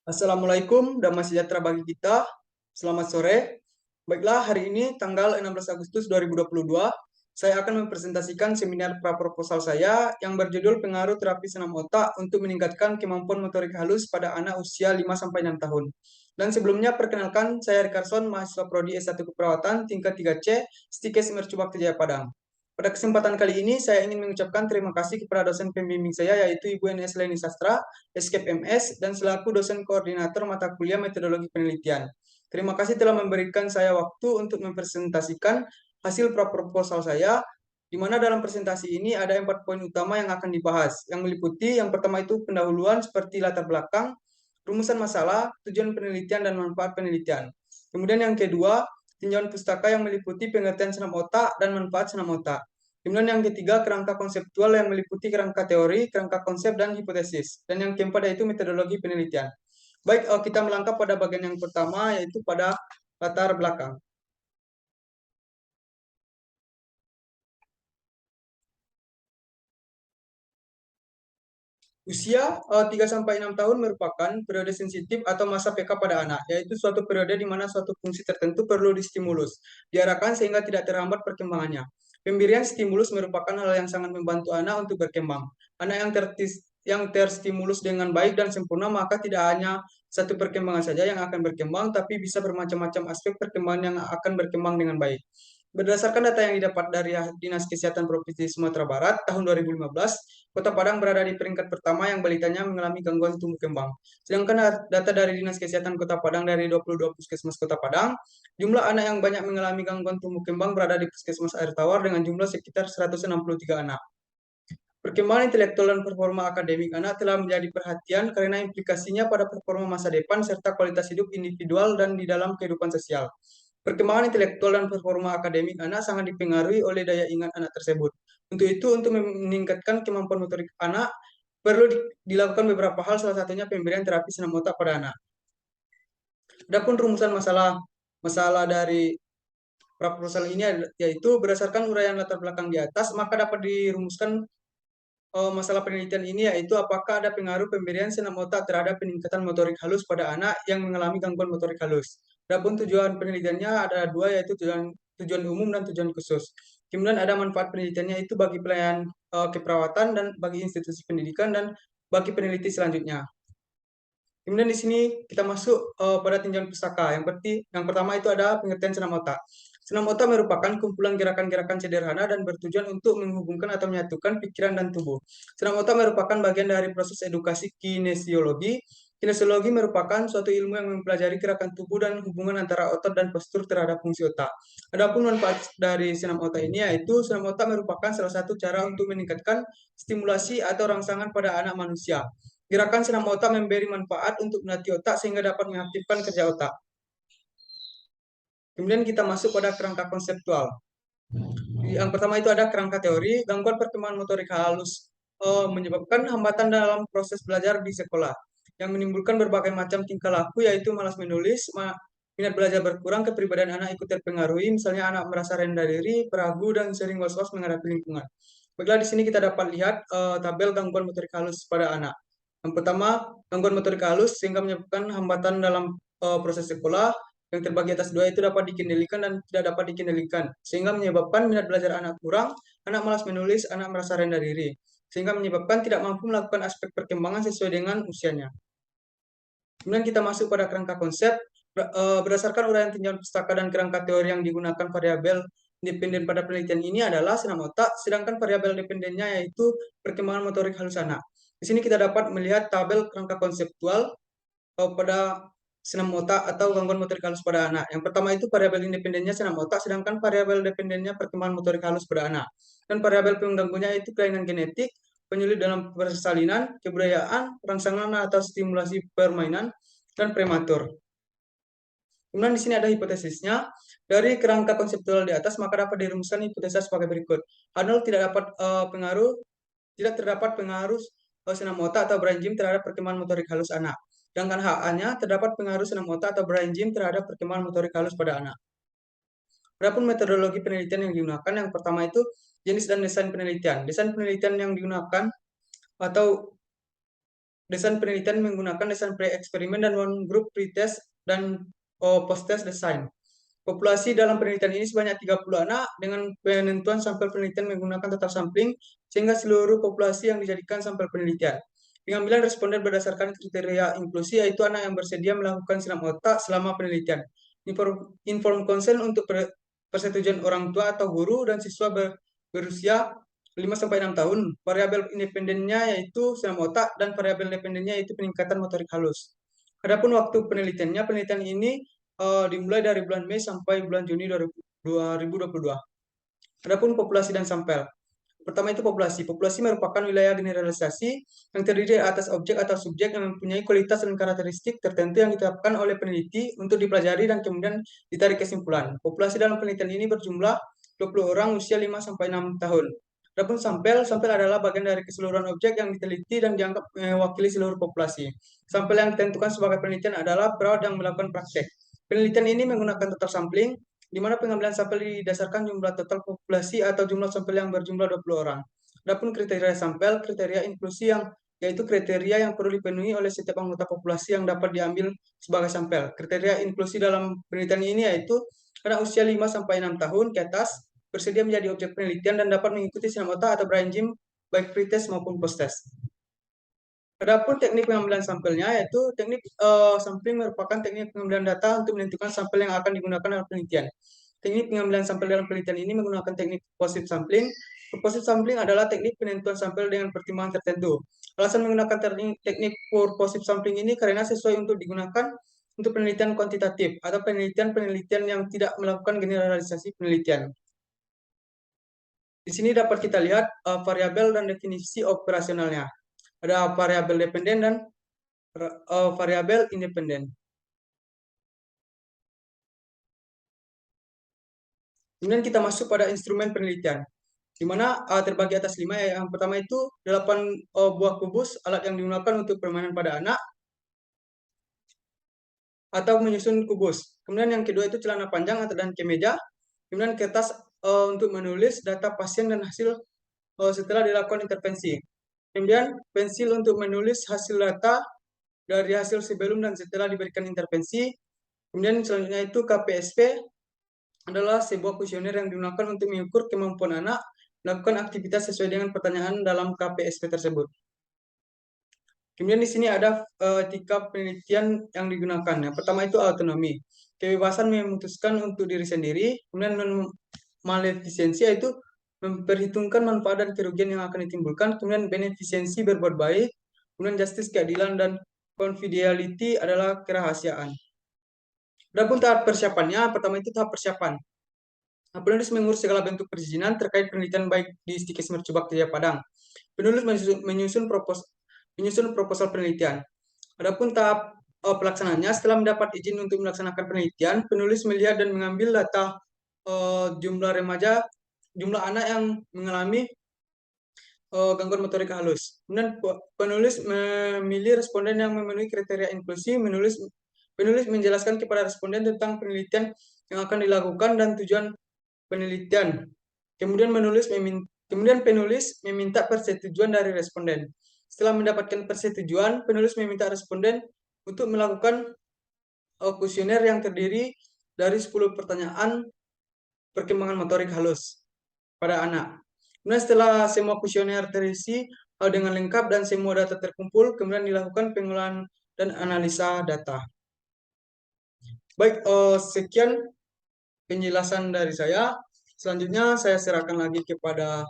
Assalamualaikum, damai sejahtera bagi kita. Selamat sore. Baiklah, hari ini tanggal 16 Agustus 2022, saya akan mempresentasikan seminar praproposal saya yang berjudul Pengaruh Terapi Senam Otak untuk Meningkatkan Kemampuan Motorik Halus pada Anak Usia 5-6 tahun. Dan sebelumnya, perkenalkan, saya Ricarson, mahasiswa Prodi S1 Keperawatan, tingkat 3C, Stikes Mercu Bakti Jaya Padang. Pada kesempatan kali ini, saya ingin mengucapkan terima kasih kepada dosen pembimbing saya, yaitu Ibu NS Leni Sastra, Escape MS, dan selaku dosen koordinator mata kuliah metodologi penelitian. Terima kasih telah memberikan saya waktu untuk mempresentasikan hasil proposal saya, di mana dalam presentasi ini ada 4 poin utama yang akan dibahas, yang meliputi yang pertama itu pendahuluan seperti latar belakang, rumusan masalah, tujuan penelitian, dan manfaat penelitian. Kemudian yang kedua, tinjauan pustaka yang meliputi pengertian senam otak dan manfaat senam otak. Kemudian yang ketiga, kerangka konseptual yang meliputi kerangka teori, kerangka konsep, dan hipotesis. Dan yang keempat yaitu metodologi penelitian. Baik, kita melangkah pada bagian yang pertama, yaitu pada latar belakang. Usia 3-6 tahun merupakan periode sensitif atau masa PK pada anak, yaitu suatu periode di mana suatu fungsi tertentu perlu distimulus, diarahkan sehingga tidak terhambat perkembangannya. Pemberian stimulus merupakan hal yang sangat membantu anak untuk berkembang. Anak yang terstimulus dengan baik dan sempurna, maka tidak hanya satu perkembangan saja yang akan berkembang, tapi bisa bermacam-macam aspek perkembangan yang akan berkembang dengan baik. Berdasarkan data yang didapat dari Dinas Kesehatan Provinsi Sumatera Barat tahun 2015, Kota Padang berada di peringkat pertama yang balitanya mengalami gangguan tumbuh kembang. Sedangkan data dari Dinas Kesehatan Kota Padang dari 22 puskesmas Kota Padang, jumlah anak yang banyak mengalami gangguan tumbuh kembang berada di Puskesmas Air Tawar dengan jumlah sekitar 163 anak. Perkembangan intelektual dan performa akademik anak telah menjadi perhatian karena implikasinya pada performa masa depan serta kualitas hidup individual dan di dalam kehidupan sosial. Perkembangan intelektual dan performa akademik anak sangat dipengaruhi oleh daya ingat anak tersebut. Untuk itu, untuk meningkatkan kemampuan motorik anak, perlu dilakukan beberapa hal, salah satunya pemberian terapi senam otak pada anak. Adapun rumusan masalah dari proposal ini yaitu berdasarkan uraian latar belakang di atas, maka dapat dirumuskan masalah penelitian ini, yaitu apakah ada pengaruh pemberian senam otak terhadap peningkatan motorik halus pada anak yang mengalami gangguan motorik halus. Adapun tujuan penelitiannya ada dua, yaitu tujuan umum dan tujuan khusus. Kemudian ada manfaat penelitiannya itu bagi pelayanan keperawatan dan bagi institusi pendidikan dan bagi peneliti selanjutnya. Kemudian di sini kita masuk pada tinjauan pustaka. Yang pertama itu ada pengertian senam otak. Senam otak merupakan kumpulan gerakan-gerakan sederhana dan bertujuan untuk menghubungkan atau menyatukan pikiran dan tubuh. Senam otak merupakan bagian dari proses edukasi kinesiologi. Kinesiologi merupakan suatu ilmu yang mempelajari gerakan tubuh dan hubungan antara otot dan postur terhadap fungsi otak. Adapun manfaat dari senam otak ini yaitu senam otak merupakan salah satu cara untuk meningkatkan stimulasi atau rangsangan pada anak manusia. Gerakan senam otak memberi manfaat untuk melatih otak sehingga dapat mengaktifkan kerja otak. Kemudian kita masuk pada kerangka konseptual. Yang pertama itu ada kerangka teori, gangguan perkembangan motorik halus menyebabkan hambatan dalam proses belajar di sekolah, yang menimbulkan berbagai macam tingkah laku, yaitu malas menulis, minat belajar berkurang, kepribadian anak ikut terpengaruhi, misalnya anak merasa rendah diri, ragu, dan sering was-was menghadapi lingkungan. Baiklah, di sini kita dapat lihat tabel gangguan motorik halus pada anak. Yang pertama, gangguan motorik halus sehingga menyebabkan hambatan dalam proses sekolah, yang terbagi atas dua itu dapat dikendalikan dan tidak dapat dikendalikan, sehingga menyebabkan minat belajar anak kurang, anak malas menulis, anak merasa rendah diri, sehingga menyebabkan tidak mampu melakukan aspek perkembangan sesuai dengan usianya. Kemudian kita masuk pada kerangka konsep. Berdasarkan uraian tinjauan pustaka dan kerangka teori yang digunakan variabel independen pada penelitian ini adalah senam otak, sedangkan variabel dependennya yaitu perkembangan motorik halus anak. Di sini kita dapat melihat tabel kerangka konseptual pada senam otak atau gangguan motorik halus pada anak. Yang pertama itu variabel independennya senam otak, sedangkan variabel dependennya perkembangan motorik halus pada anak. Dan variabel pengganggunya itu kelainan genetik, penyulit dalam persalinan, kebudayaan, rangsangan atau stimulasi permainan, dan prematur. Kemudian di sini ada hipotesisnya. Dari kerangka konseptual di atas, maka dapat dirumuskan hipotesa sebagai berikut. Arnold tidak terdapat pengaruh senam otak atau brain gym terhadap perkembangan motorik halus anak. Sedangkan HA-nya terdapat pengaruh senam otak atau brain gym terhadap perkembangan motorik halus pada anak. Adapun metodologi penelitian yang digunakan, yang pertama itu jenis dan desain penelitian. Desain penelitian yang digunakan atau desain penelitian menggunakan desain pre-eksperimen dan one group pretest dan post-test design. Populasi dalam penelitian ini sebanyak 30 anak dengan penentuan sampel penelitian menggunakan total sampling sehingga seluruh populasi yang dijadikan sampel penelitian. Pengambilan responden berdasarkan kriteria inklusi yaitu anak yang bersedia melakukan siram otak selama penelitian. Inform consent untuk persetujuan orang tua atau guru dan siswa berusia 5-6 tahun. Variabel independennya yaitu siram otak dan variabel dependennya yaitu peningkatan motorik halus. Adapun waktu penelitiannya, penelitian ini dimulai dari bulan Mei sampai bulan Juni 2022. Adapun populasi dan sampel. Pertama itu populasi. Populasi merupakan wilayah generalisasi yang terdiri atas objek atau subjek yang mempunyai kualitas dan karakteristik tertentu yang ditetapkan oleh peneliti untuk dipelajari dan kemudian ditarik kesimpulan. Populasi dalam penelitian ini berjumlah 20 orang usia 5-6 tahun. Adapun sampel adalah bagian dari keseluruhan objek yang diteliti dan dianggap mewakili seluruh populasi. Sampel yang ditentukan sebagai penelitian adalah perawat yang melakukan praktek. Penelitian ini menggunakan total sampling, di mana pengambilan sampel didasarkan jumlah total populasi atau jumlah sampel yang berjumlah 20 orang. Adapun kriteria sampel, kriteria inklusi yaitu kriteria yang perlu dipenuhi oleh setiap anggota populasi yang dapat diambil sebagai sampel. Kriteria inklusi dalam penelitian ini yaitu anak usia 5-6 tahun ke atas, bersedia menjadi objek penelitian dan dapat mengikuti siram otak atau brain gym baik pretest maupun post-test. Adapun teknik pengambilan sampelnya yaitu teknik sampling merupakan teknik pengambilan data untuk menentukan sampel yang akan digunakan dalam penelitian. Teknik pengambilan sampel dalam penelitian ini menggunakan teknik purposive sampling. Purposive sampling adalah teknik penentuan sampel dengan pertimbangan tertentu. Alasan menggunakan teknik purposive sampling ini karena sesuai untuk digunakan untuk penelitian kuantitatif atau penelitian-penelitian yang tidak melakukan generalisasi penelitian. Di sini dapat kita lihat variabel dan definisi operasionalnya. Ada variabel dependen dan variabel independen. Kemudian kita masuk pada instrumen penelitian, di mana terbagi atas 5. Yang pertama itu 8 buah kubus, alat yang digunakan untuk permainan pada anak atau menyusun kubus. Kemudian yang kedua itu celana panjang atau dan kemeja. Kemudian kertas untuk menulis data pasien dan hasil setelah dilakukan intervensi. Kemudian pensil untuk menulis hasil data dari hasil sebelum dan setelah diberikan intervensi. Kemudian selanjutnya itu KPSP adalah sebuah kuesioner yang digunakan untuk mengukur kemampuan anak melakukan aktivitas sesuai dengan pertanyaan dalam KPSP tersebut. Kemudian di sini ada etika penelitian yang digunakan. Yang pertama itu autonomi, kebebasan memutuskan untuk diri sendiri. Kemudian non-malefisiensi yaitu memperhitungkan manfaat dan kerugian yang akan ditimbulkan. Kemudian benefisiensi berbuat baik. Kemudian justice keadilan dan confidentiality adalah kerahasiaan. Adapun tahap persiapannya, pertama itu tahap persiapan. Penulis mengurus segala bentuk perizinan terkait penelitian baik di Stikes Mercubuak Jaya Padang. Penulis menyusun proposal penelitian. Adapun tahap pelaksananya, setelah mendapat izin untuk melaksanakan penelitian, penulis melihat dan mengambil data jumlah remaja, jumlah anak yang mengalami gangguan motorik halus. Kemudian penulis memilih responden yang memenuhi kriteria inklusi. Penulis menjelaskan kepada responden tentang penelitian yang akan dilakukan dan tujuan penelitian. Kemudian penulis meminta persetujuan dari responden. Setelah mendapatkan persetujuan, penulis meminta responden untuk melakukan kuesioner yang terdiri dari 10 pertanyaan perkembangan motorik halus pada anak. Kemudian setelah semua kuesioner terisi dengan lengkap dan semua data terkumpul, kemudian dilakukan pengolahan dan analisa data. Baik, sekian penjelasan dari saya. Selanjutnya saya serahkan lagi kepada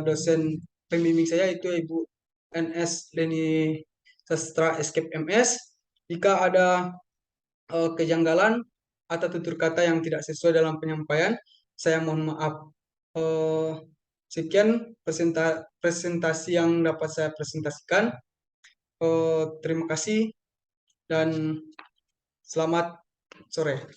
dosen pembimbing saya, yaitu Ibu NS Leni Sastra Escape MS. Jika ada kejanggalan atau tutur kata yang tidak sesuai dalam penyampaian, saya mohon maaf. Sekian presentasi yang dapat saya presentasikan. Terima kasih dan selamat sore.